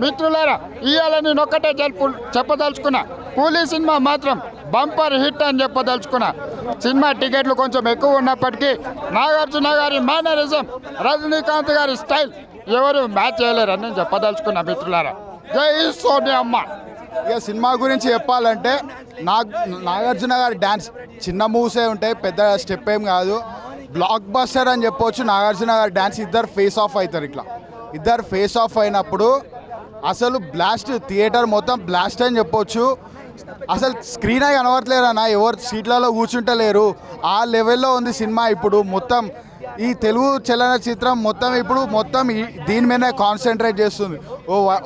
మిత్రులారా, ఇవాళ నేను ఒక్కటే చెప్పదలుచుకున్నా, కూలీ సినిమా మాత్రం బంపర్ హిట్ అని చెప్పదలుచుకున్నా. సినిమా టికెట్లు కొంచెం ఎక్కువ ఉన్నప్పటికీ నాగార్జున గారి మేనరిజం, రజనీకాంత్ గారి స్టైల్ ఎవరు మ్యాచ్ చేయలేరని నేను చెప్పదలుచుకున్నా. మిత్రులారా, జై సోనియమ్మ. ఇక సినిమా గురించి చెప్పాలంటే నాగార్జున గారి డ్యాన్స్ చిన్న మూవ్సే ఉంటాయి, పెద్ద స్టెప్ ఏం కాదు. బ్లాక్ బస్టర్ అని చెప్పొచ్చు. నాగార్జున గారి డ్యాన్స్ ఇద్దరు ఫేస్ ఆఫ్ అవుతారు. ఇద్దరు ఫేస్ ఆఫ్ అయినప్పుడు అసలు బ్లాస్ట్, థియేటర్ మొత్తం బ్లాస్ట్ అని చెప్పొచ్చు. అసలు స్క్రీనే కనబడట్లేరు అన్న, ఎవరు సీట్లలో కూర్చుంటలేరు. ఆ లెవెల్లో ఉంది సినిమా. ఇప్పుడు మొత్తం ఈ తెలుగు చలనచిత్రం మొత్తం దీని మీదనే కాన్సన్ట్రేట్ చేస్తుంది.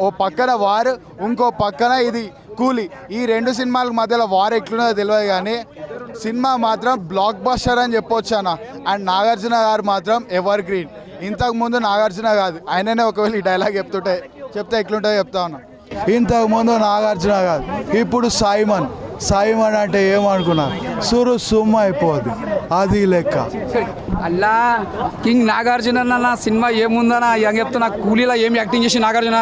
ఓ పక్కన వార్, ఇంకో పక్కన ఇది కూలీ. ఈ రెండు సినిమాల మధ్యలో వార్ ఎట్లున్నదో తెలియదు, కానీ సినిమా మాత్రం బ్లాక్ బస్టర్ అని చెప్పొచ్చు అన్న. అండ్ నాగార్జున గారు మాత్రం ఎవర్ గ్రీన్. ఇంతకుముందు నాగార్జున కాదు, ఆయననే ఒకవేళ ఈ డైలాగ్ చెప్తే ఎట్లుంటుందో చెప్తా ఉన్నా. ఇంతకుముందు నాగార్జున కాదు, ఇప్పుడు సైమన్ అంటే ఏమనుకున్నారు, సుమ్మ అయిపోద్ది, అది లెక్క. అల్లా కింగ్ నాగార్జున అన్న సినిమా ఏముందన్నా ఏం చెప్తున్నా, కూలీలో ఏం యాక్టింగ్ చేసి నాగార్జున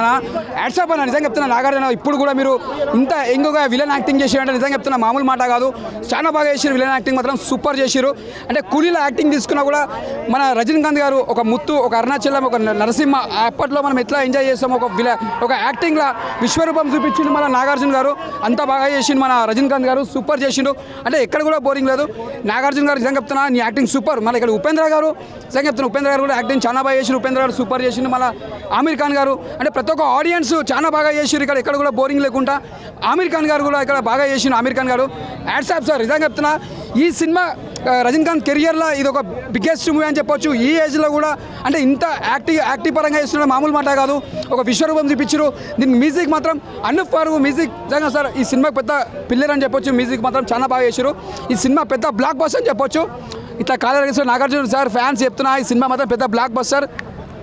యాడ్సాప్ అన్న. నిజంగా చెప్తున్నా, నాగార్జున ఇప్పుడు కూడా మీరు ఇంత ఎంగుగా విలన్ యాక్టింగ్ చేసి అంటే నిజంగా చెప్తున్నా మామూలు మాట కాదు. చాలా బాగా చేసారు. విలన్ యాక్టింగ్ మాత్రం సూపర్ చేసారు. అంటే కూలీలో యాక్టింగ్ తీసుకున్నా కూడా మన రజనీకాంత్ గారు ఒక ముత్తు, ఒక అరుణాచలం, ఒక నరసింహ, అప్పట్లో మనం ఎట్లా ఎంజాయ్ చేస్తాం ఒక యాక్టింగ్లో విశ్వరూపం చూపించిండు మన నాగార్జున గారు. అంత బాగా చేసిండు మన రజనీకాంత్ గారు, సూపర్ చేసిండు. అంటే ఎక్కడ కూడా బోరింగ్ లేదు. నాగార్జున గారు నిజంగా చెప్తున్నా నీ యాక్టింగ్ సూపర్. మళ్ళీ ఇక్కడ ఉపేంద్ర గారు నిజంగా చెప్తున్నా, ఉపేంద్ర గారు కూడా యాక్టింగ్ చాలా బాగా చేసిండు. ఉపేంద్ర గారు సూపర్ చేసిండు. మళ్ళీ ఆమీర్ ఖాన్ గారు, అంటే ప్రతి ఒక్క ఆడియన్స్ చాలా బాగా చేసిండు. ఇక్కడ ఎక్కడ కూడా బోరింగ్ లేకుండా ఆమీర్ ఖాన్ గారు కూడా ఇక్కడ బాగా చేసిండు. ఆమీర్ ఖాన్ గారు యాడ్సాప్ సార్. నిజంగా చెప్తున్నా ఈ సినిమా రజనీకాంత్ కెరియర్లో ఇది ఒక బిగ్గెస్ట్ మూవీ అని చెప్పొచ్చు. ఈ ఏజ్లో కూడా అంటే ఇంత యాక్టివ్ పరంగా చేస్తున్నాడు, మామూలు మాట కాదు. ఒక విశ్వరూపం చూపించారు. దీనికి మ్యూజిక్ మాత్రం అనూప్ ఫారూక్ మ్యూజిక్ నిజంగా సార్ ఈ సినిమాకి పెద్ద పిల్లర్ అని చెప్పొచ్చు. మ్యూజిక్ మాత్రం చాలా బాగా చేశారు. ఈ సినిమా పెద్ద బ్లాక్ బస్టర్ అని చెప్పొచ్చు. ఇట్లా కాలేజీ నాగార్జున సార్ ఫ్యాన్స్ చెప్తున్నా, ఈ సినిమా మాత్రం పెద్ద బ్లాక్ బస్టర్.